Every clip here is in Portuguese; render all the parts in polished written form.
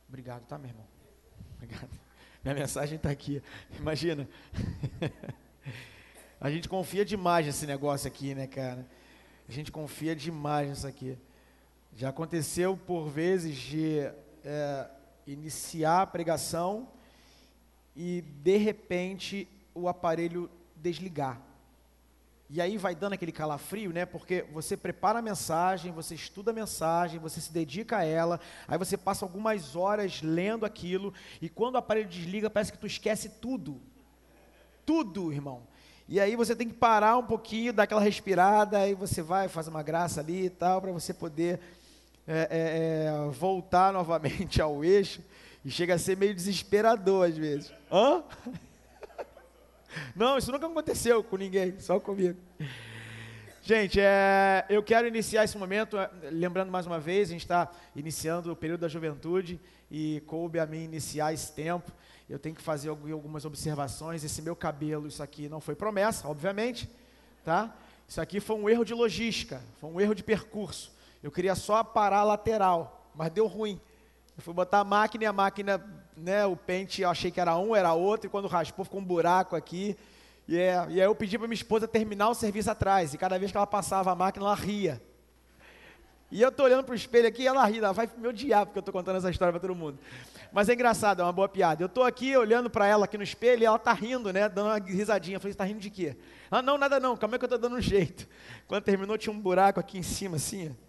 Obrigado, tá, meu irmão? Obrigado. Minha mensagem está aqui. Imagina. A gente confia demais nesse negócio aqui, né, cara? A gente confia demais nisso aqui. Já aconteceu por vezes de iniciar a pregação e, de repente, o aparelho desligar. E aí vai dando aquele calafrio, né? Porque você prepara a mensagem, você estuda a mensagem, você se dedica a ela, aí você passa algumas horas lendo aquilo, e quando o aparelho desliga, parece que tu esquece tudo. Tudo, irmão. E aí você tem que parar um pouquinho, dar aquela respirada, aí você vai, faz uma graça ali e tal, para você poder voltar novamente ao eixo, e chega a ser meio desesperador às vezes. Hã? Não, isso nunca aconteceu com ninguém, só comigo. Gente, eu quero iniciar esse momento, lembrando mais uma vez, a gente está iniciando o período da juventude e coube a mim iniciar esse tempo. Eu tenho que fazer algumas observações. Esse meu cabelo, isso aqui não foi promessa, obviamente, tá? Isso aqui foi um erro de logística, foi um erro de percurso. Eu queria só parar a lateral, mas deu ruim. Eu fui botar a máquina e a máquina, né, o pente, eu achei que era um, era outro, e quando raspou ficou um buraco aqui. E aí eu pedi para minha esposa terminar o serviço atrás, e cada vez que ela passava a máquina, ela ria. E eu estou olhando para o espelho aqui e ela ri, ela vai me odiar porque eu estou contando essa história para todo mundo. Mas é engraçado, é uma boa piada. Eu estou aqui olhando para ela aqui no espelho e ela está rindo, né, dando uma risadinha. Eu falei, você está rindo de quê? Ela, não, nada não, calma aí que eu estou dando um jeito. Quando terminou tinha um buraco aqui em cima assim, ó.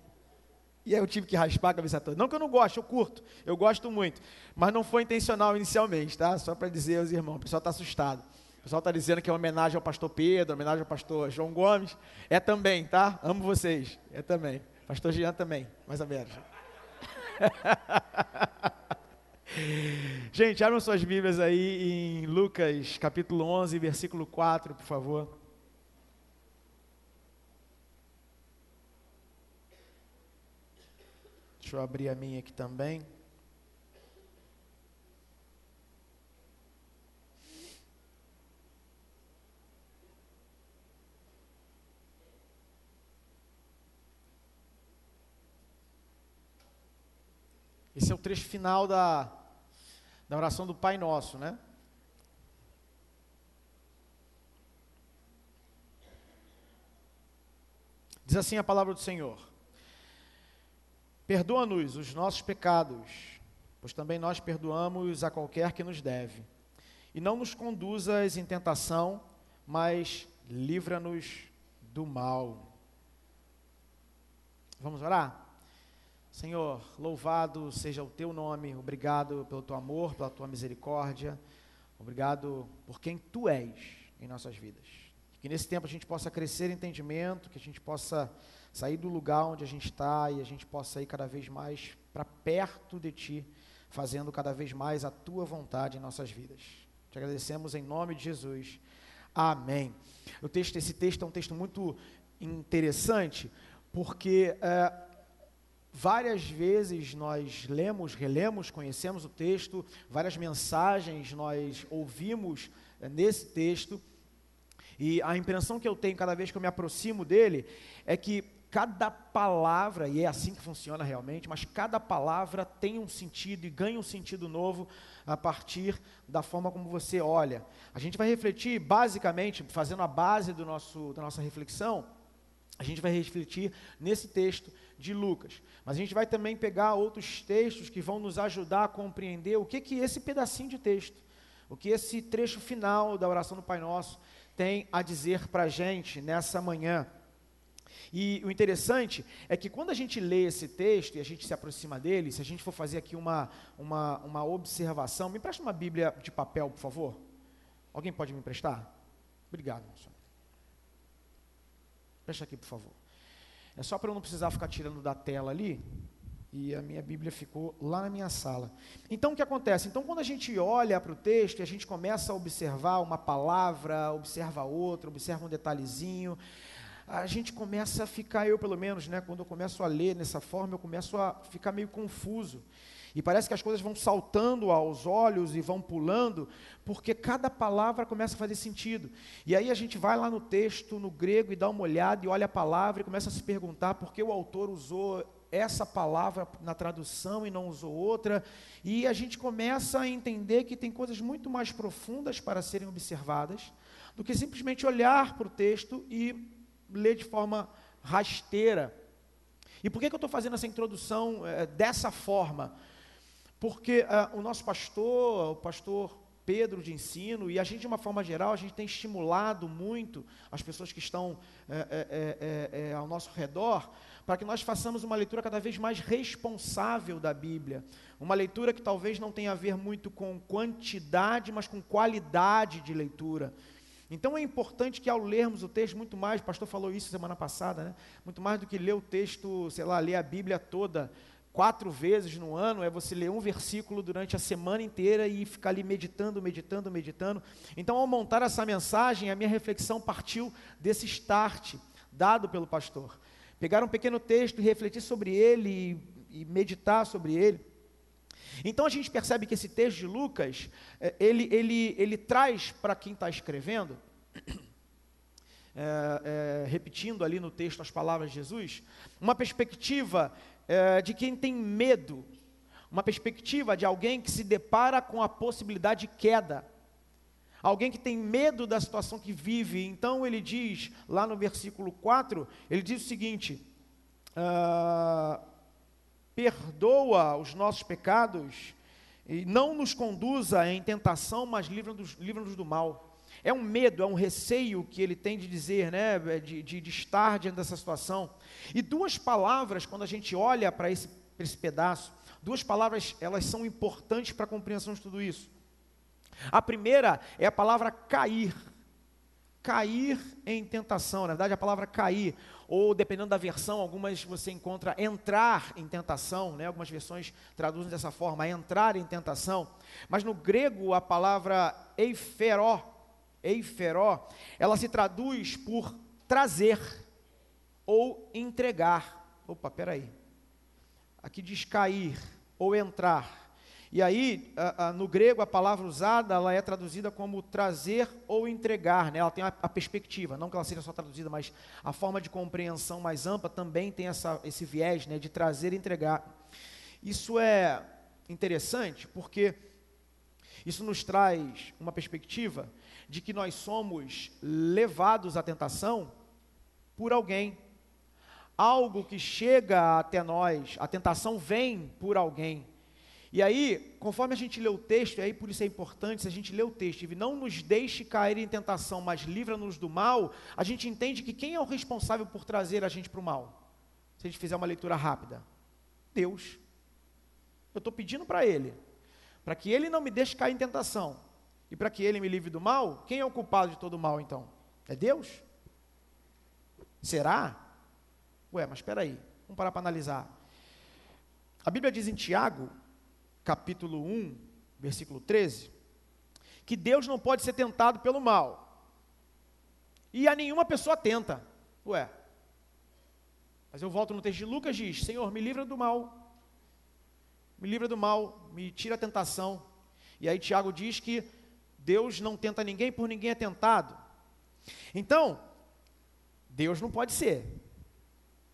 E aí eu tive que raspar a cabeça toda. Não que eu não gosto, eu curto, eu gosto muito. Mas não foi intencional inicialmente, tá? Só para dizer aos irmãos, o pessoal está assustado. O pessoal está dizendo que é uma homenagem ao pastor Pedro, homenagem ao pastor João Gomes. É também, tá? Amo vocês, é também. Pastor Jean também, mais ou menos. Gente, abram suas Bíblias aí em Lucas capítulo 11, versículo 4, por favor. Deixa eu abrir a minha aqui também. Esse é o trecho final da oração do Pai Nosso, né? Diz assim a palavra do Senhor: perdoa-nos os nossos pecados, pois também nós perdoamos a qualquer que nos deve. E não nos conduzas em tentação, mas livra-nos do mal. Vamos orar? Senhor, louvado seja o teu nome, obrigado pelo teu amor, pela tua misericórdia, obrigado por quem tu és em nossas vidas. Que nesse tempo a gente possa crescer em entendimento, que a gente possa sair do lugar onde a gente está e a gente possa ir cada vez mais para perto de ti, fazendo cada vez mais a tua vontade em nossas vidas. Te agradecemos em nome de Jesus. Amém. Esse texto é um texto muito interessante, porque várias vezes nós lemos, relemos, conhecemos o texto, várias mensagens nós ouvimos nesse texto, e a impressão que eu tenho cada vez que eu me aproximo dele é que cada palavra, e é assim que funciona realmente, mas cada palavra tem um sentido e ganha um sentido novo a partir da forma como você olha. A gente vai refletir basicamente, fazendo a base da nossa reflexão, a gente vai refletir nesse texto de Lucas, mas a gente vai também pegar outros textos que vão nos ajudar a compreender o que esse pedacinho de texto, o que esse trecho final da oração do Pai Nosso tem a dizer para a gente nessa manhã. E o interessante é que quando a gente lê esse texto e a gente se aproxima dele, se a gente for fazer aqui uma observação, me empresta uma Bíblia de papel, por favor? Alguém pode me emprestar? Obrigado, senhor. Presta aqui, por favor. É só para eu não precisar ficar tirando da tela ali, e a minha Bíblia ficou lá na minha sala. Então, o que acontece? Então, quando a gente olha para o texto e a gente começa a observar uma palavra, observa outra, observa um detalhezinho, a gente começa a ficar, eu pelo menos, né, quando eu começo a ler dessa forma, eu começo a ficar meio confuso. E parece que as coisas vão saltando aos olhos e vão pulando, porque cada palavra começa a fazer sentido. E aí a gente vai lá no texto, no grego, e dá uma olhada, e olha a palavra, e começa a se perguntar por que o autor usou essa palavra na tradução e não usou outra, e a gente começa a entender que tem coisas muito mais profundas para serem observadas, do que simplesmente olhar para o texto e ler de forma rasteira. E por que eu estou fazendo essa introdução dessa forma? Porque o nosso pastor, o pastor Pedro de ensino, e a gente de uma forma geral, a gente tem estimulado muito as pessoas que estão ao nosso redor, para que nós façamos uma leitura cada vez mais responsável da Bíblia, uma leitura que talvez não tenha a ver muito com quantidade, mas com qualidade de leitura. Então é importante que ao lermos o texto, muito mais, o pastor falou isso semana passada, né? Muito mais do que ler o texto, sei lá, ler a Bíblia toda 4 vezes no ano, é você ler um versículo durante a semana inteira e ficar ali meditando. Então, ao montar essa mensagem, a minha reflexão partiu desse start dado pelo pastor. Pegar um pequeno texto e refletir sobre ele e meditar sobre ele. Então a gente percebe que esse texto de Lucas, ele traz para quem está escrevendo, repetindo ali no texto as palavras de Jesus, uma perspectiva de quem tem medo, uma perspectiva de alguém que se depara com a possibilidade de queda, alguém que tem medo da situação que vive. Então ele diz, lá no versículo 4, ele diz o seguinte: perdoa os nossos pecados, e não nos conduza em tentação, mas livra-nos do mal. É um medo, é um receio que ele tem de dizer, né, de estar diante dessa situação. E 2 palavras, quando a gente olha para esse pedaço, 2 palavras, elas são importantes para a compreensão de tudo isso. A primeira é a palavra cair. Cair em tentação, na verdade a palavra cair, ou dependendo da versão, algumas você encontra entrar em tentação, né? Algumas versões traduzem dessa forma, entrar em tentação, mas no grego a palavra eiferó, ela se traduz por trazer ou entregar. Opa, peraí, aqui diz cair ou entrar. E aí, no grego, a palavra usada, ela é traduzida como trazer ou entregar, né? Ela tem a perspectiva, não que ela seja só traduzida, mas a forma de compreensão mais ampla também tem esse viés, né, de trazer e entregar. Isso é interessante, porque isso nos traz uma perspectiva de que nós somos levados à tentação por alguém. Algo que chega até nós, a tentação vem por alguém. E aí, conforme a gente lê o texto, e aí por isso é importante, se a gente lê o texto e não nos deixe cair em tentação, mas livra-nos do mal, a gente entende que quem é o responsável por trazer a gente para o mal? Se a gente fizer uma leitura rápida, Deus. Eu estou pedindo para Ele, para que Ele não me deixe cair em tentação, e para que Ele me livre do mal. Quem é o culpado de todo o mal então? É Deus? Será? Ué, mas espera aí, vamos parar para analisar. A Bíblia diz em Tiago, capítulo 1, versículo 13, que Deus não pode ser tentado pelo mal, e a nenhuma pessoa tenta. Ué, mas eu volto no texto de Lucas, diz: Senhor, me livra do mal, me tira a tentação. E aí Tiago diz que Deus não tenta ninguém, por ninguém é tentado. Então, Deus não pode ser.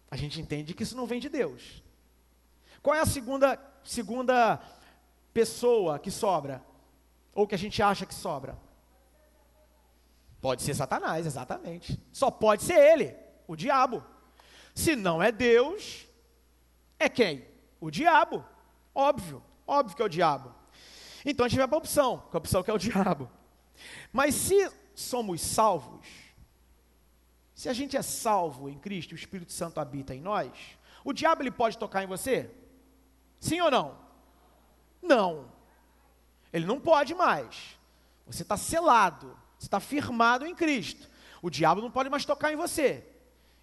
A gente entende que isso não vem de Deus. Qual é a segunda pessoa que sobra? Ou que a gente acha que sobra? Pode ser Satanás, exatamente. Só pode ser ele, o diabo. Se não é Deus, é quem? O diabo. Óbvio que é o diabo. Então a gente vai para a opção, que é o diabo. Mas se somos salvos, se a gente é salvo em Cristo, o Espírito Santo habita em nós, o diabo ele pode tocar em você? Sim ou não? Não. Ele não pode mais. Você está selado, você está firmado em Cristo. O diabo não pode mais tocar em você.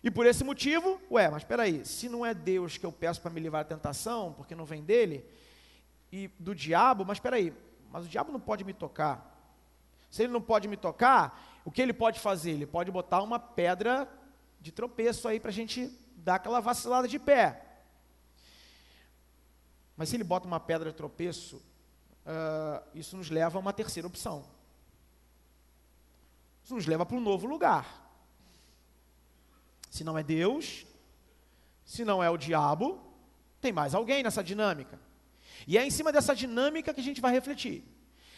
E por esse motivo, mas espera aí, se não é Deus que eu peço para me livrar da tentação, porque não vem dele, e do diabo, mas espera aí, mas o diabo não pode me tocar. Se ele não pode me tocar, o que ele pode fazer? Ele pode botar uma pedra de tropeço aí para a gente dar aquela vacilada de pé. Mas se ele bota uma pedra de tropeço, isso nos leva a uma terceira opção. Isso nos leva para um novo lugar. Se não é Deus, se não é o diabo, Tem mais alguém nessa dinâmica. E é em cima dessa dinâmica que a gente vai refletir.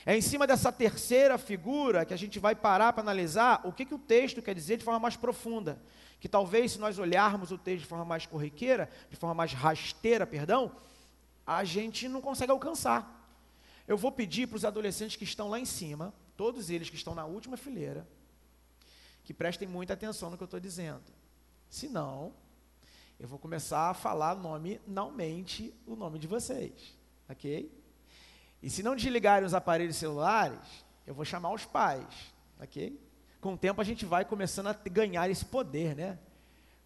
É em cima dessa terceira figura que a gente vai parar para analisar o que o texto quer dizer de forma mais profunda. Que talvez, se nós olharmos o texto de forma mais corriqueira, de forma mais rasteira, a gente não consegue alcançar. Eu vou pedir para os adolescentes que estão lá em cima, todos eles que estão na última fileira, que prestem muita atenção no que eu estou dizendo. Senão, eu vou começar a falar nominalmente o nome de vocês, ok? E se não desligarem os aparelhos celulares, eu vou chamar os pais, ok? Com o tempo a gente vai começando a ganhar esse poder, né?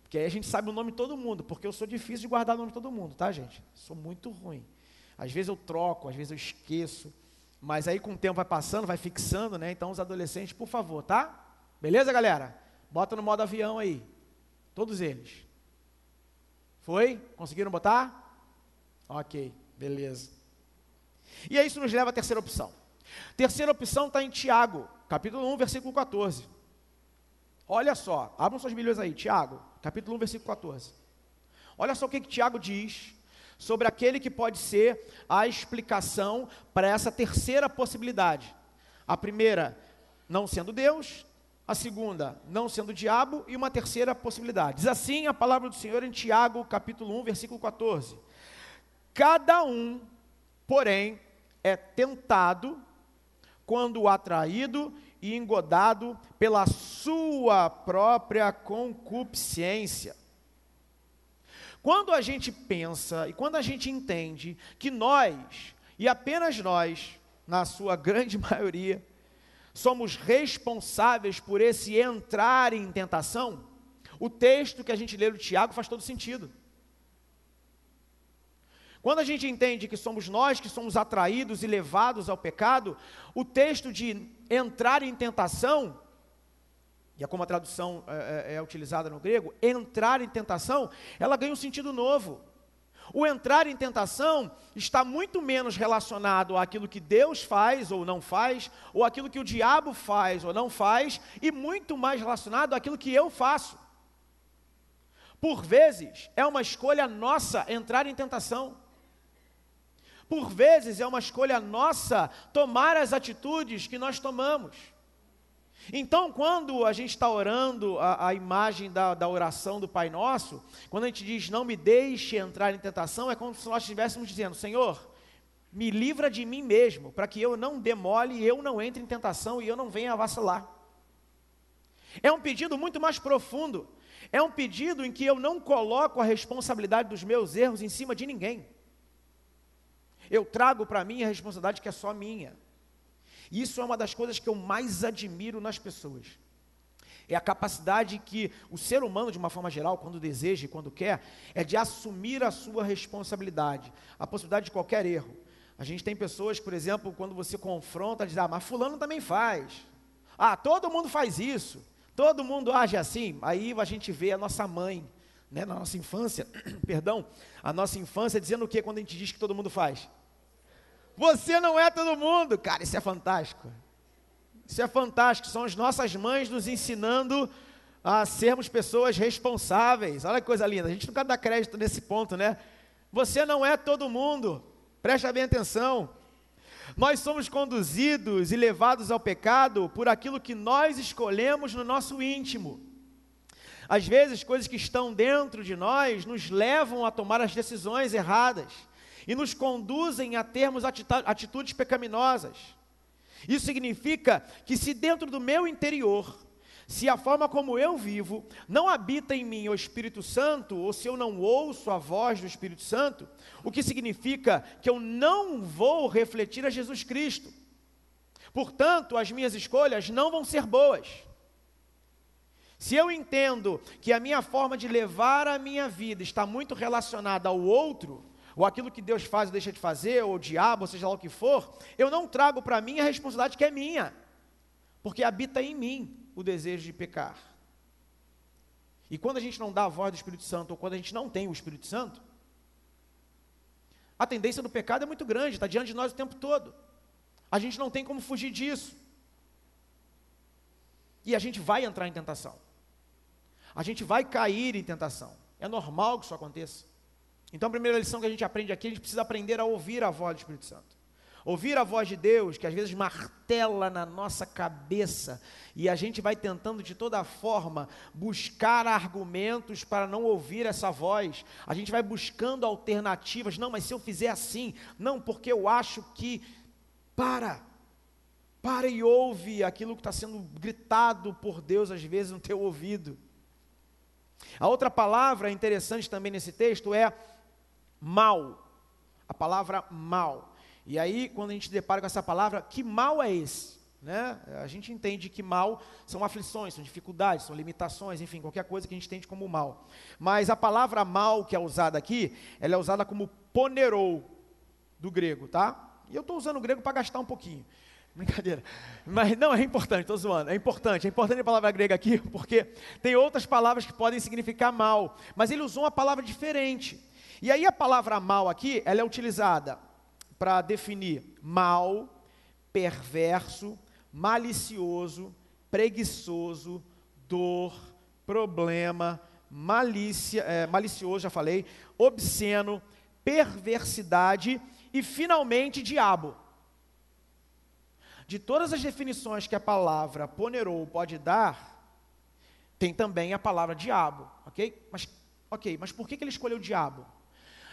Porque aí a gente sabe o nome de todo mundo, porque eu sou difícil de guardar o nome de todo mundo, tá, gente? Sou muito ruim. Às vezes eu troco, às vezes eu esqueço, mas aí com o tempo vai passando, vai fixando, né? Então os adolescentes, por favor, tá? Beleza, galera? Bota no modo avião aí, todos eles. Foi? Conseguiram botar? Ok, beleza. E aí isso nos leva à terceira opção. Terceira opção está em Tiago, capítulo 1, versículo 14. Olha só, abram suas Bíblias aí, Tiago, capítulo 1, versículo 14. Olha só o que Tiago diz sobre aquele que pode ser a explicação para essa terceira possibilidade. A primeira, não sendo Deus. A segunda, não sendo o diabo. E uma terceira possibilidade. Diz assim a palavra do Senhor em Tiago, capítulo 1, versículo 14. Cada um, porém, é tentado quando atraído e engodado pela sua própria concupiscência. Quando a gente pensa e quando a gente entende que nós, e apenas nós, na sua grande maioria, somos responsáveis por esse entrar em tentação, o texto que a gente lê do Tiago faz todo sentido. Quando a gente entende que somos nós que somos atraídos e levados ao pecado, o texto de entrar em tentação, e é como a tradução é utilizada no grego, entrar em tentação, ela ganha um sentido novo. O entrar em tentação está muito menos relacionado àquilo que Deus faz ou não faz, ou àquilo que o diabo faz ou não faz, e muito mais relacionado àquilo que eu faço. Por vezes, é uma escolha nossa entrar em tentação. Por vezes, é uma escolha nossa tomar as atitudes que nós tomamos. Então, quando a gente está orando a imagem da oração do Pai Nosso, quando a gente diz, não me deixe entrar em tentação, é como se nós estivéssemos dizendo, Senhor, me livra de mim mesmo, para que eu não demole, eu não entre em tentação e eu não venha a vacilar. É um pedido muito mais profundo, é um pedido em que eu não coloco a responsabilidade dos meus erros em cima de ninguém. Eu trago para mim a responsabilidade que é só minha. E isso é uma das coisas que eu mais admiro nas pessoas. É a capacidade que o ser humano, de uma forma geral, quando deseja e quando quer, é de assumir a sua responsabilidade, a possibilidade de qualquer erro. A gente tem pessoas, por exemplo, quando você confronta, diz, mas fulano também faz. Todo mundo faz isso, todo mundo age assim. Aí a gente vê a nossa mãe, né, na nossa infância, a nossa infância dizendo o que quando a gente diz que todo mundo faz? Você não é todo mundo. Cara, isso é fantástico. Isso é fantástico. São as nossas mães nos ensinando a sermos pessoas responsáveis. Olha que coisa linda. A gente nunca dá crédito nesse ponto, né? Você não é todo mundo. Presta bem atenção. Nós somos conduzidos e levados ao pecado por aquilo que nós escolhemos no nosso íntimo. Às vezes, coisas que estão dentro de nós nos levam a tomar as decisões erradas e nos conduzem a termos atitudes pecaminosas. Isso significa que se dentro do meu interior, se a forma como eu vivo, não habita em mim o Espírito Santo, ou se eu não ouço a voz do Espírito Santo, o que significa que eu não vou refletir a Jesus Cristo. Portanto, as minhas escolhas não vão ser boas. Se eu entendo que a minha forma de levar a minha vida está muito relacionada ao outro, ou aquilo que Deus faz ou deixa de fazer, ou o diabo, ou seja lá o que for, eu não trago para mim a responsabilidade que é minha, porque habita em mim o desejo de pecar. E quando a gente não dá a voz do Espírito Santo, ou quando a gente não tem o Espírito Santo, a tendência do pecado é muito grande, está diante de nós o tempo todo. A gente não tem como fugir disso. E a gente vai entrar em tentação. A gente vai cair em tentação. É normal que isso aconteça. Então a primeira lição que a gente aprende aqui, a gente precisa aprender a ouvir a voz do Espírito Santo. Ouvir a voz de Deus, que às vezes martela na nossa cabeça, e a gente vai tentando de toda forma buscar argumentos para não ouvir essa voz. A gente vai buscando alternativas. Não, mas se eu fizer assim, não, porque eu acho que... Para e ouve aquilo que está sendo gritado por Deus às vezes no teu ouvido. A outra palavra interessante também nesse texto é mal. A palavra mal. E aí, quando a gente depara com essa palavra, que mal é esse? Né? A gente entende que mal são aflições, são dificuldades, são limitações, enfim, qualquer coisa que a gente entende como mal. Mas a palavra mal que é usada aqui, ela é usada como ponerou, do grego, tá? E eu estou usando o grego para gastar um pouquinho. Brincadeira. Mas não, é importante, estou zoando. É importante a palavra grega aqui, porque tem outras palavras que podem significar mal. Mas ele usou uma palavra diferente. E aí a palavra mal aqui, ela é utilizada para definir mal, perverso, malicioso, preguiçoso, dor, problema, malícia, malicioso, já falei, obsceno, perversidade e finalmente diabo. De todas as definições que a palavra ponerou pode dar, tem também a palavra diabo, ok? Mas por que ele escolheu o diabo?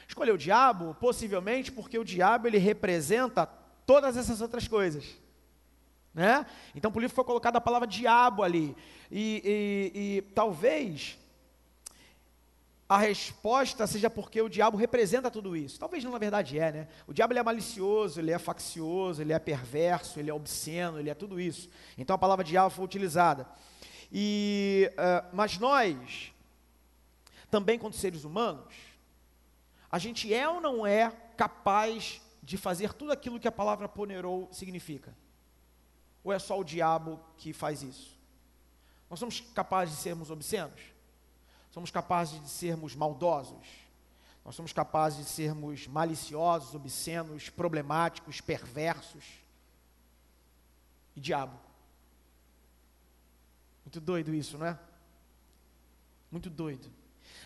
Escolheu o diabo, possivelmente, porque o diabo ele representa todas essas outras coisas, né? Então, por isso foi colocada a palavra diabo ali, e talvez a resposta seja porque o diabo representa tudo isso. Talvez não, na verdade né? O diabo ele é malicioso, ele é faccioso, ele é perverso, ele é obsceno, ele é tudo isso. Então a palavra diabo foi utilizada. Mas nós, também quanto seres humanos, a gente é ou não é capaz de fazer tudo aquilo que a palavra ponerou significa? Ou é só o diabo que faz isso? Nós somos capazes de sermos obscenos? Somos capazes de sermos maldosos? Nós somos capazes de sermos maliciosos, obscenos, problemáticos, perversos? E diabo? Muito doido isso, não é? Muito doido.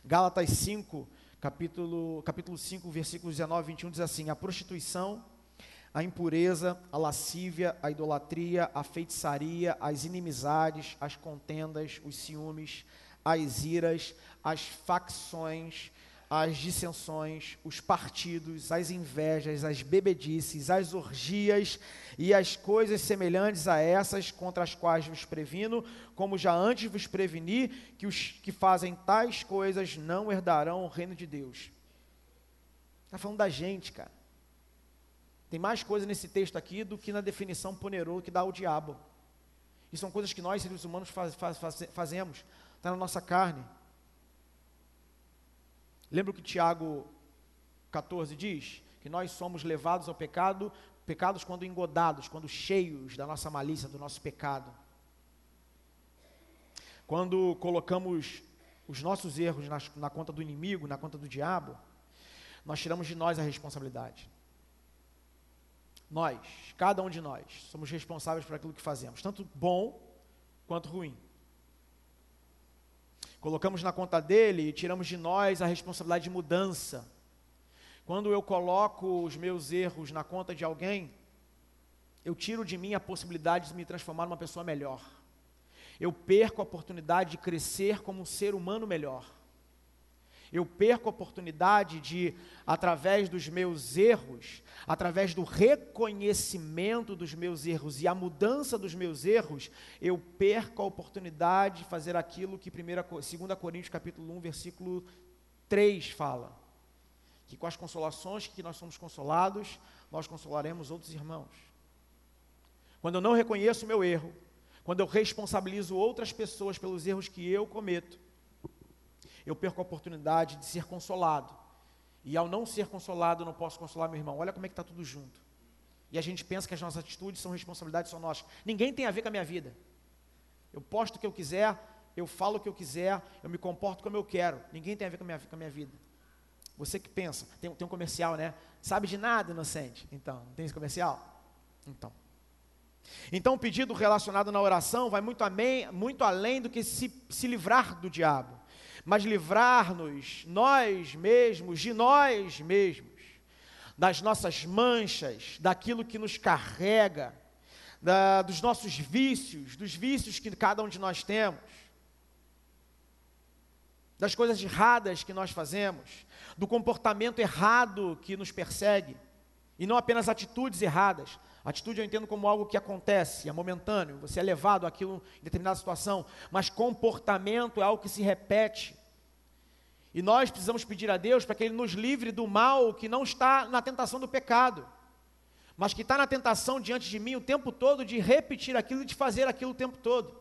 Gálatas 5, capítulo 5, versículos 19 e 21 diz assim: a prostituição, a impureza, a lascívia, a idolatria, a feitiçaria, as inimizades, as contendas, os ciúmes, as iras, as facções, as dissensões, os partidos, as invejas, as bebedices, as orgias e as coisas semelhantes a essas, contra as quais vos previno, como já antes vos preveni, que os que fazem tais coisas não herdarão o reino de Deus. Está falando da gente, cara. Tem mais coisa nesse texto aqui do que na definição ponerou que dá o diabo. E são coisas que nós, seres humanos, fazemos. Está na nossa carne. Lembra o que Tiago 14 diz? Que nós somos levados ao pecados quando engodados, quando cheios da nossa malícia, do nosso pecado. Quando colocamos os nossos erros na conta do inimigo, na conta do diabo, nós tiramos de nós a responsabilidade. Nós, cada um de nós, somos responsáveis por aquilo que fazemos, tanto bom quanto ruim. Colocamos na conta dele e tiramos de nós a responsabilidade de mudança. Quando eu coloco os meus erros na conta de alguém, eu tiro de mim a possibilidade de me transformar numa pessoa melhor. Eu perco a oportunidade de crescer como um ser humano melhor. Eu perco a oportunidade de, através dos meus erros, através do reconhecimento dos meus erros e a mudança dos meus erros, eu perco a oportunidade de fazer aquilo que 2 Coríntios capítulo 1, versículo 3 fala. Que com as consolações que nós somos consolados, nós consolaremos outros irmãos. Quando eu não reconheço o meu erro, quando eu responsabilizo outras pessoas pelos erros que eu cometo, eu perco a oportunidade de ser consolado. E ao não ser consolado, eu não posso consolar meu irmão. Olha como é que está tudo junto. E a gente pensa que as nossas atitudes são responsabilidades só nossas. Ninguém tem a ver com a minha vida. Eu posto o que eu quiser, eu falo o que eu quiser, eu me comporto como eu quero. Ninguém tem a ver com a minha vida. Você que pensa, tem um comercial, né? Sabe de nada, inocente. Então, não tem esse comercial? Então o pedido relacionado na oração vai muito além do que se livrar do diabo. mas livrar-nos, nós mesmos, de nós mesmos, das nossas manchas, daquilo que nos carrega, dos nossos vícios, dos vícios que cada um de nós temos, das coisas erradas que nós fazemos, do comportamento errado que nos persegue, e não apenas atitudes erradas. Atitude eu entendo como algo que acontece, é momentâneo, você é levado àquilo em determinada situação, mas comportamento é algo que se repete. E nós precisamos pedir a Deus para que Ele nos livre do mal que não está na tentação do pecado, mas que está na tentação diante de mim o tempo todo de repetir aquilo e de fazer aquilo o tempo todo.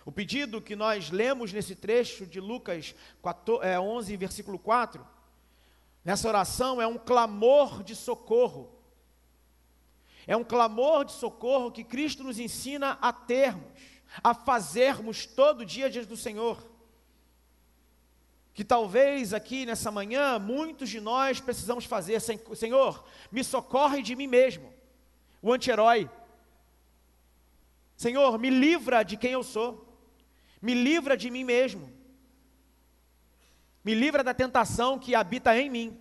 O pedido que nós lemos nesse trecho de Lucas 11, versículo 4, nessa oração é um clamor de socorro. É um clamor de socorro que Cristo nos ensina a termos, a fazermos todo dia diante do Senhor. Que talvez aqui nessa manhã, muitos de nós precisamos fazer. Senhor, me socorre de mim mesmo, o anti-herói. Senhor, me livra de quem eu sou. Me livra de mim mesmo. Me livra da tentação que habita em mim.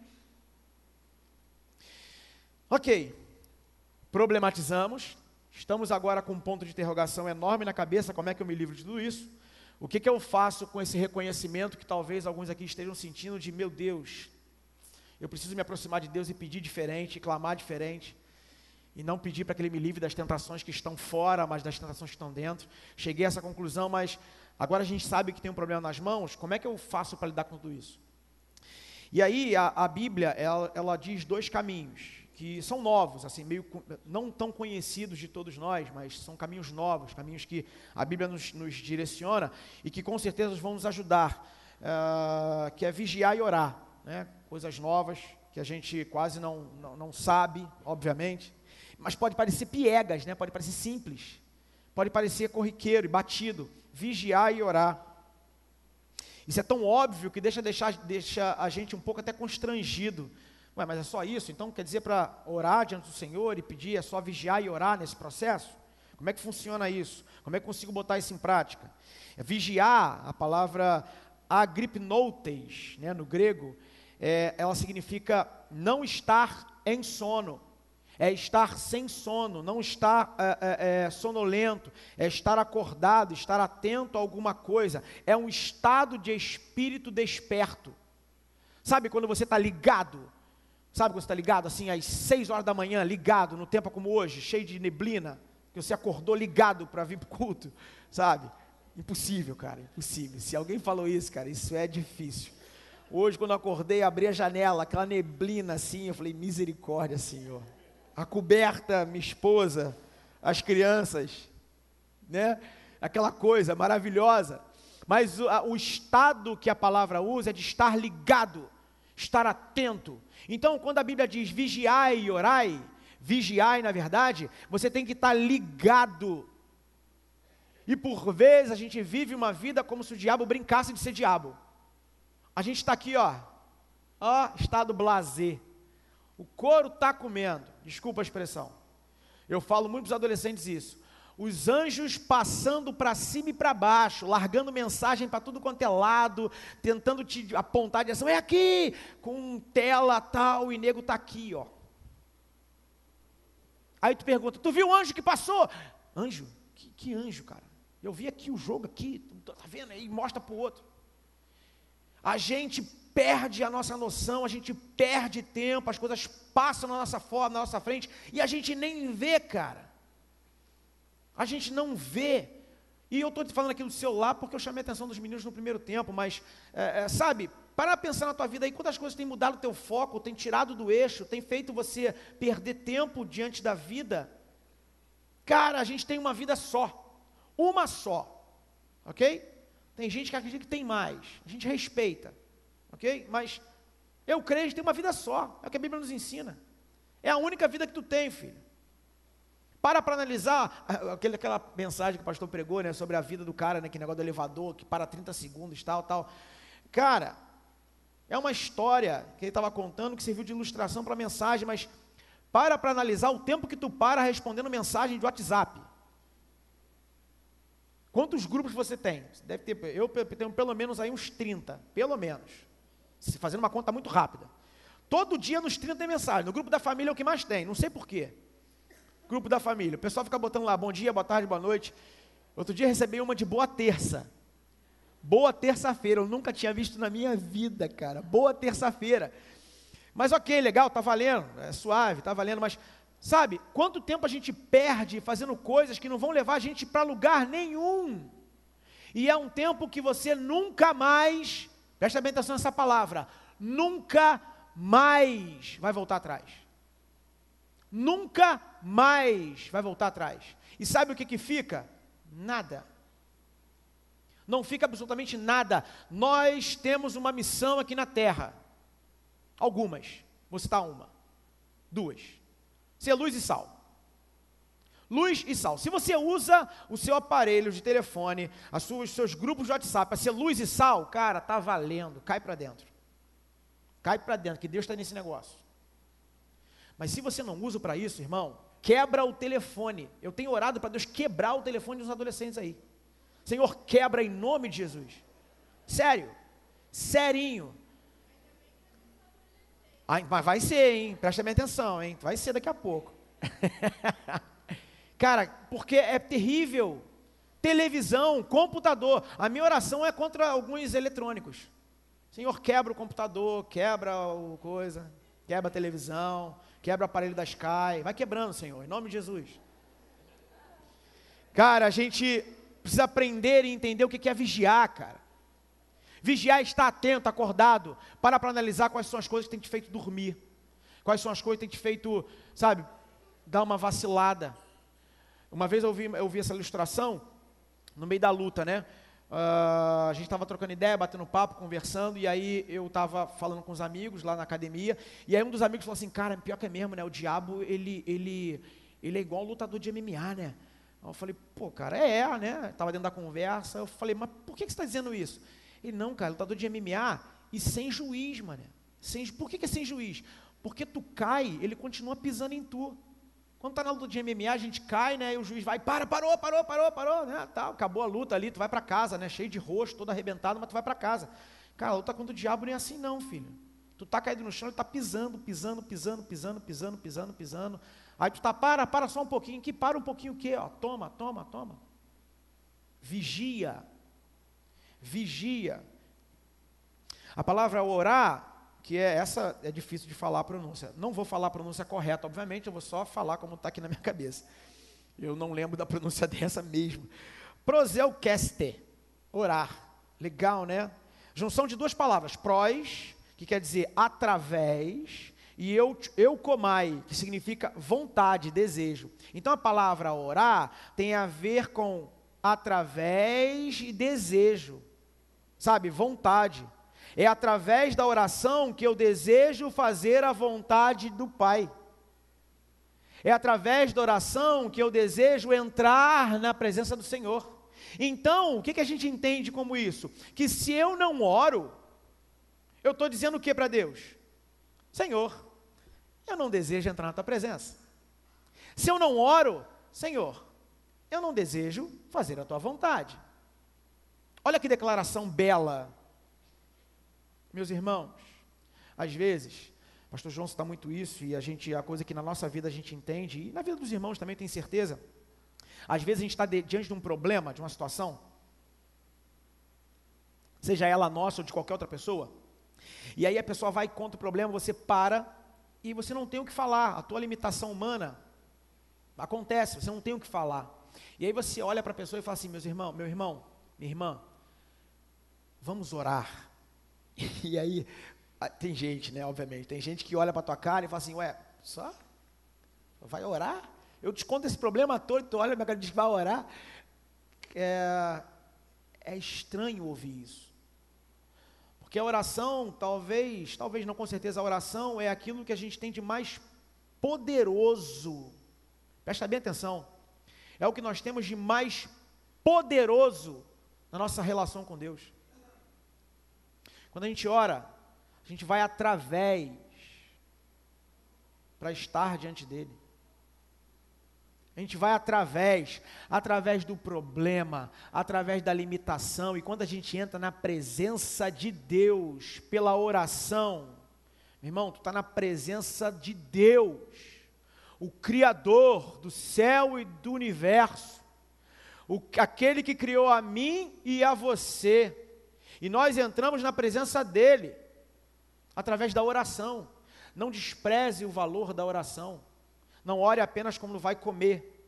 Ok, problematizamos. Estamos agora com um ponto de interrogação enorme na cabeça. Como é que eu me livro de tudo isso? O que eu faço com esse reconhecimento que talvez alguns aqui estejam sentindo de, meu Deus, eu preciso me aproximar de Deus e pedir diferente, clamar diferente, e não pedir para que Ele me livre das tentações que estão fora, mas das tentações que estão dentro. Cheguei a essa conclusão, mas agora a gente sabe que tem um problema nas mãos. Como é que eu faço para lidar com tudo isso? E aí a Bíblia, ela diz dois caminhos, que são novos, assim, meio não tão conhecidos de todos nós, mas são caminhos novos, caminhos que a Bíblia nos direciona e que com certeza vão nos ajudar, que é vigiar e orar, né? Coisas novas que a gente quase não sabe, obviamente, mas pode parecer piegas, né? Pode parecer simples, pode parecer corriqueiro e batido. Vigiar e orar. Isso é tão óbvio que deixa a gente um pouco até constrangido. Ué, mas é só isso? Então quer dizer para orar diante do Senhor e pedir, é só vigiar e orar nesse processo? Como é que funciona isso? Como é que eu consigo botar isso em prática? Vigiar, a palavra agripnoutes, né, no grego, ela significa não estar em sono, é estar sem sono, não estar sonolento, é estar acordado, estar atento a alguma coisa, é um estado de espírito desperto. Sabe quando você está ligado? Sabe quando você está ligado, assim, às 6 horas da manhã, ligado, no tempo como hoje, cheio de neblina, que você acordou ligado para vir para o culto, sabe? Impossível, cara, impossível. Se alguém falou isso, cara, isso é difícil. Hoje, quando eu acordei, abri a janela, aquela neblina assim, eu falei, misericórdia, Senhor. A coberta, minha esposa, as crianças, né? Aquela coisa maravilhosa. Mas o estado que a palavra usa é de estar ligado, estar atento. Então, quando a Bíblia diz vigiai e orai, vigiai, na verdade, você tem que estar ligado. E por vezes a gente vive uma vida como se o diabo brincasse de ser diabo. A gente está aqui, ó, estado blasé. O couro está comendo, desculpa a expressão. Eu falo muito para os adolescentes isso. Os anjos passando para cima e para baixo, largando mensagem para tudo quanto é lado, tentando te apontar a direção, é aqui, com tela tal, e nego está aqui, ó. Aí tu pergunta, tu viu o anjo que passou? Anjo? Que anjo, cara? Eu vi aqui o jogo aqui, tá vendo? Aí mostra para o outro. A gente perde a nossa noção, a gente perde tempo, as coisas passam na nossa frente, e a gente nem vê, cara. A gente não vê. E eu estou te falando aqui do celular porque eu chamei a atenção dos meninos no primeiro tempo, mas, sabe, para pensar na tua vida aí, quantas coisas têm mudado o teu foco, têm tirado do eixo, têm feito você perder tempo diante da vida. Cara, a gente tem uma vida só, ok? Tem gente que acredita que tem mais, a gente respeita, ok? Mas eu creio que a gente tem uma vida só, é o que a Bíblia nos ensina. É a única vida que tu tem, filho. Para analisar aquela mensagem que o pastor pregou, né, sobre a vida do cara, né, que negócio do elevador, que para 30 segundos, tal. Cara, é uma história que ele estava contando que serviu de ilustração para a mensagem, mas para analisar o tempo que tu para respondendo mensagem de WhatsApp. Quantos grupos você tem? Deve ter, eu tenho pelo menos aí uns 30, pelo menos. Fazendo uma conta muito rápida. Todo dia nos 30 tem mensagem. No grupo da família é o que mais tem, não sei porquê. Grupo da família, o pessoal fica botando lá, bom dia, boa tarde, boa noite. Outro dia recebi uma de boa terça. Boa terça-feira, eu nunca tinha visto na minha vida, cara. Boa terça-feira. Mas ok, legal, tá valendo, é suave, tá valendo, mas sabe, quanto tempo a gente perde fazendo coisas que não vão levar a gente para lugar nenhum? E é um tempo que você nunca mais, presta bem atenção nessa palavra, nunca mais vai voltar atrás. Nunca mais vai voltar atrás. E sabe o que fica? Nada. Não fica absolutamente nada. Nós temos uma missão aqui na terra. Algumas. Vou citar uma. Duas. Ser luz e sal. Luz e sal. Se você usa o seu aparelho de telefone, os seus grupos de WhatsApp para ser luz e sal, cara, tá valendo. Cai para dentro. Cai para dentro, que Deus está nesse negócio. Mas se você não usa para isso, irmão, quebra o telefone. Eu tenho orado para Deus quebrar o telefone dos adolescentes aí. Senhor, quebra em nome de Jesus. Sério. Serinho. Mas vai ser, hein? Presta bem atenção, hein? Vai ser daqui a pouco. Cara, porque é terrível. Televisão, computador. A minha oração é contra alguns eletrônicos. Senhor, quebra o computador, quebra o coisa, quebra a televisão, quebra o aparelho da Sky. Vai quebrando, Senhor, em nome de Jesus. Cara, a gente precisa aprender e entender o que é vigiar, cara. Vigiar é estar atento, acordado, para analisar quais são as coisas que tem te feito dormir, quais são as coisas que tem te feito, sabe, dar uma vacilada. Uma vez eu vi essa ilustração, no meio da luta, né, a gente estava trocando ideia, batendo papo, conversando, e aí eu estava falando com os amigos lá na academia, e aí um dos amigos falou assim, cara, pior que é mesmo, né, o diabo, ele é igual um lutador de MMA, né. Eu falei, pô, cara, né, estava dentro da conversa, eu falei, mas por que você está dizendo isso? Ele, não, cara, lutador de MMA e sem juiz, mano. Por que é sem juiz? Porque tu cai, ele continua pisando em tu. Quando tá na luta de MMA, a gente cai, né, e o juiz vai, parou, né, tal, acabou a luta ali, tu vai para casa, né, cheio de rosto, todo arrebentado, mas tu vai para casa. Cara, a luta contra o diabo não é assim não, filho. Tu tá caído no chão, ele tá pisando. Aí tu tá, para só um pouquinho, que para um pouquinho o quê? Ó, toma. Vigia. A palavra orar, que essa é difícil de falar a pronúncia. Não vou falar a pronúncia correta, obviamente, eu vou só falar como está aqui na minha cabeça. Eu não lembro da pronúncia dessa mesmo. Proselkeste, orar. Legal, né? Junção de duas palavras, pros, que quer dizer através, e eukomai, que significa vontade, desejo. Então a palavra orar tem a ver com através e desejo, sabe, vontade. É através da oração que eu desejo fazer a vontade do Pai. É através da oração que eu desejo entrar na presença do Senhor. Então, o que a gente entende como isso? Que se eu não oro, eu estou dizendo o que para Deus? Senhor, eu não desejo entrar na tua presença. Se eu não oro, Senhor, eu não desejo fazer a tua vontade. Olha que declaração bela. Meus irmãos, às vezes, pastor João cita muito isso, e a coisa que na nossa vida a gente entende, e na vida dos irmãos também tem certeza, às vezes a gente está diante de um problema, de uma situação, seja ela nossa ou de qualquer outra pessoa, e aí a pessoa vai contra o problema, você para, e você não tem o que falar, a tua limitação humana acontece, você não tem o que falar, e aí você olha para a pessoa e fala assim, meu irmão, minha irmã, vamos orar. E aí, tem gente, né, obviamente, tem gente que olha para a tua cara e fala assim, ué, só? Vai orar? Eu te conto esse problema todo, tu olha para minha cara e diz que vai orar? É estranho ouvir isso. Porque a oração, talvez não, com certeza, a oração é aquilo que a gente tem de mais poderoso. Presta bem atenção. É o que nós temos de mais poderoso na nossa relação com Deus. Quando a gente ora, a gente vai através para estar diante dele. A gente vai através do problema, através da limitação. E quando a gente entra na presença de Deus, pela oração, meu irmão, tu está na presença de Deus, o Criador do céu e do universo, aquele que criou a mim e a você. E nós entramos na presença dEle, através da oração. Não despreze o valor da oração. Não ore apenas quando vai comer,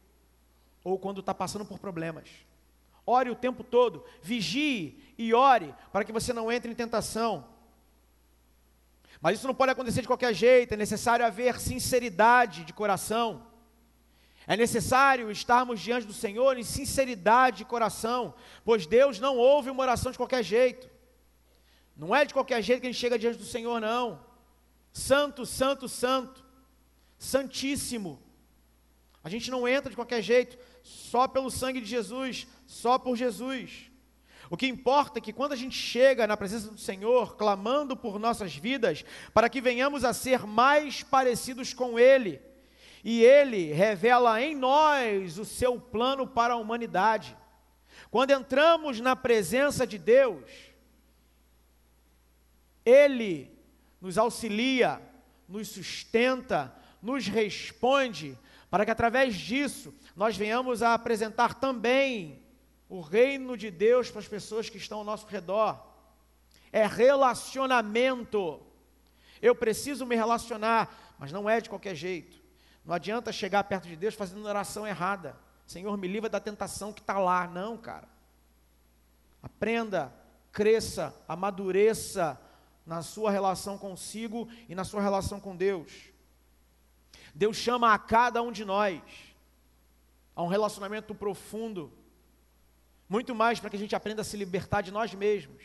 ou quando está passando por problemas. Ore o tempo todo, vigie e ore, para que você não entre em tentação. Mas isso não pode acontecer de qualquer jeito, é necessário haver sinceridade de coração. É necessário estarmos diante do Senhor em sinceridade de coração, pois Deus não ouve uma oração de qualquer jeito. Não é de qualquer jeito que a gente chega diante do Senhor, não. Santo, santo, santo, santíssimo. A gente não entra de qualquer jeito, só pelo sangue de Jesus, só por Jesus. O que importa é que quando a gente chega na presença do Senhor, clamando por nossas vidas, para que venhamos a ser mais parecidos com Ele, e Ele revela em nós o seu plano para a humanidade. Quando entramos na presença de Deus, Ele nos auxilia, nos sustenta, nos responde, para que através disso nós venhamos a apresentar também o reino de Deus para as pessoas que estão ao nosso redor. É relacionamento. Eu preciso me relacionar, mas não é de qualquer jeito. Não adianta chegar perto de Deus fazendo oração errada. Senhor, me livra da tentação que está lá. Não, cara. Aprenda, cresça, amadureça na sua relação consigo e na sua relação com Deus. Deus chama a cada um de nós a um relacionamento profundo, muito mais para que a gente aprenda a se libertar de nós mesmos.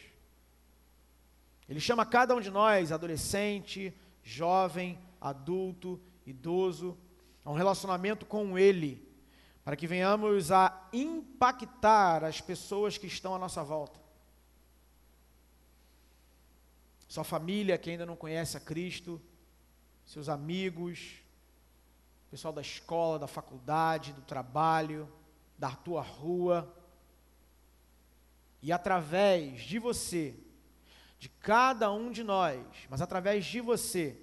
Ele chama cada um de nós, adolescente, jovem, adulto, idoso, a um relacionamento com Ele, para que venhamos a impactar as pessoas que estão à nossa volta. Sua família que ainda não conhece a Cristo, seus amigos, pessoal da escola, da faculdade, do trabalho, da tua rua. E através de você, de cada um de nós, mas através de você,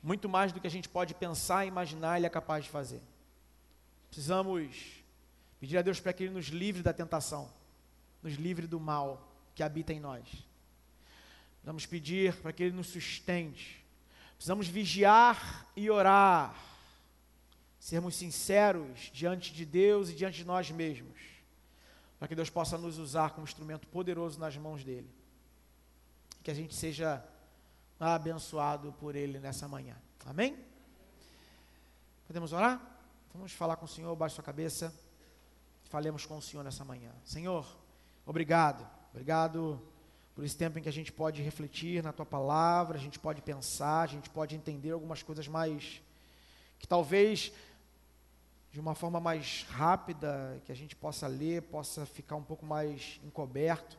muito mais do que a gente pode pensar e imaginar, Ele é capaz de fazer. Precisamos pedir a Deus para que Ele nos livre da tentação, nos livre do mal que habita em nós. Precisamos pedir para que Ele nos sustente. Precisamos vigiar e orar, sermos sinceros diante de Deus e diante de nós mesmos, para que Deus possa nos usar como instrumento poderoso nas mãos dEle. Que a gente seja abençoado por Ele nessa manhã. Amém? Podemos orar? Vamos falar com o Senhor, baixe sua cabeça. Falemos com o Senhor nessa manhã. Senhor, obrigado por esse tempo em que a gente pode refletir na Tua Palavra, a gente pode pensar, a gente pode entender algumas coisas mais, que talvez de uma forma mais rápida, que a gente possa ler, possa ficar um pouco mais encoberto.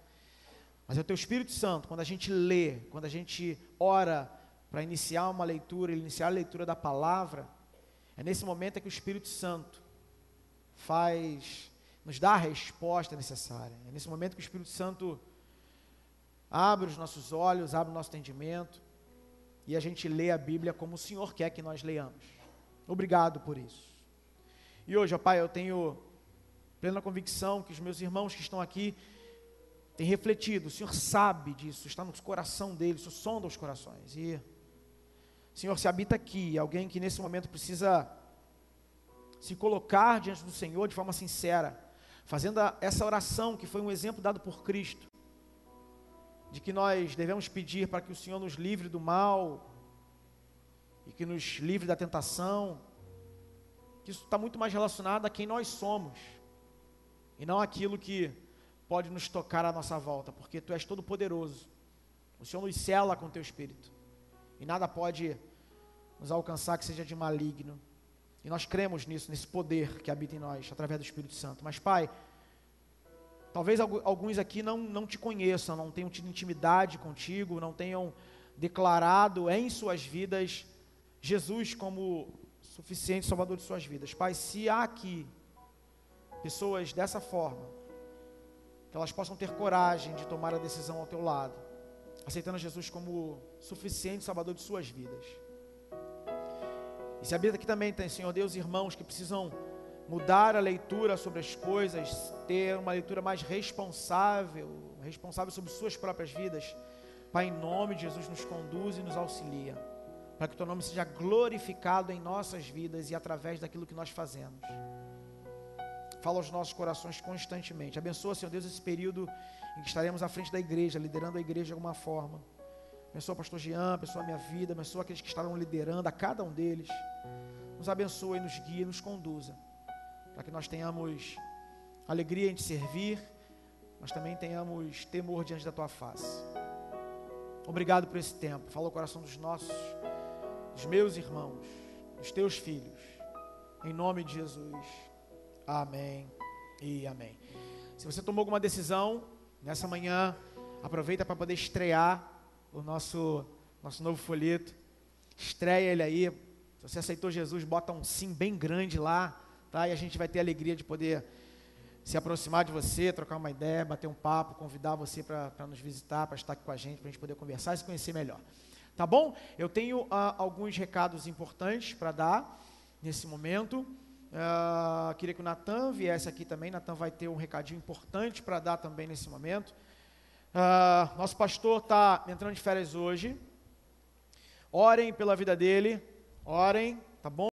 Mas é o Teu Espírito Santo, quando a gente lê, quando a gente ora para iniciar uma leitura, iniciar a leitura da Palavra, é nesse momento que o Espírito Santo nos dá a resposta necessária. É nesse momento que o Espírito Santo abre os nossos olhos, abre o nosso entendimento, e a gente lê a Bíblia como o Senhor quer que nós leiamos. Obrigado por isso. E hoje, ó Pai, eu tenho plena convicção que os meus irmãos que estão aqui têm refletido, o Senhor sabe disso, está no coração deles, o Senhor sonda os corações. E, Senhor, se habita aqui alguém que nesse momento precisa se colocar diante do Senhor de forma sincera, fazendo essa oração que foi um exemplo dado por Cristo, de que nós devemos pedir para que o Senhor nos livre do mal, e que nos livre da tentação, que isso está muito mais relacionado a quem nós somos, e não aquilo que pode nos tocar à nossa volta, porque Tu és todo poderoso, o Senhor nos cela com Teu Espírito, e nada pode nos alcançar que seja de maligno, e nós cremos nisso, nesse poder que habita em nós, através do Espírito Santo. Mas Pai, talvez alguns aqui não Te conheçam, não tenham tido intimidade contigo, não tenham declarado em suas vidas Jesus como suficiente Salvador de suas vidas. Pai, se há aqui pessoas dessa forma, que elas possam ter coragem de tomar a decisão ao teu lado, aceitando Jesus como suficiente Salvador de suas vidas. E se habita aqui também tem, Senhor Deus, irmãos que precisam mudar a leitura sobre as coisas, ter uma leitura mais responsável sobre suas próprias vidas. Pai, em nome de Jesus, nos conduz e nos auxilia, para que o teu nome seja glorificado em nossas vidas e através daquilo que nós fazemos. Fala aos nossos corações constantemente. Abençoa, Senhor Deus, esse período em que estaremos à frente da igreja, liderando a igreja de alguma forma. Abençoa o pastor Jean, abençoa a minha vida, abençoa aqueles que estarão liderando, a cada um deles. Nos abençoa e nos guia e nos conduza, para que nós tenhamos alegria em te servir, mas também tenhamos temor diante da tua face. Obrigado por esse tempo. Fala o coração dos meus irmãos, dos teus filhos, em nome de Jesus. Amém e amém. Se você tomou alguma decisão nessa manhã, aproveita para poder estrear o nosso novo folheto. Estreia ele aí. Se você aceitou Jesus, bota um sim bem grande lá, tá? E a gente vai ter a alegria de poder se aproximar de você, trocar uma ideia, bater um papo, convidar você para nos visitar, para estar aqui com a gente poder conversar e se conhecer melhor. Tá bom? Eu tenho alguns recados importantes para dar nesse momento. Queria que o Natan viesse aqui também. Natan vai ter um recadinho importante para dar também nesse momento. Nosso pastor está entrando de férias hoje. Orem pela vida dele, orem, tá bom?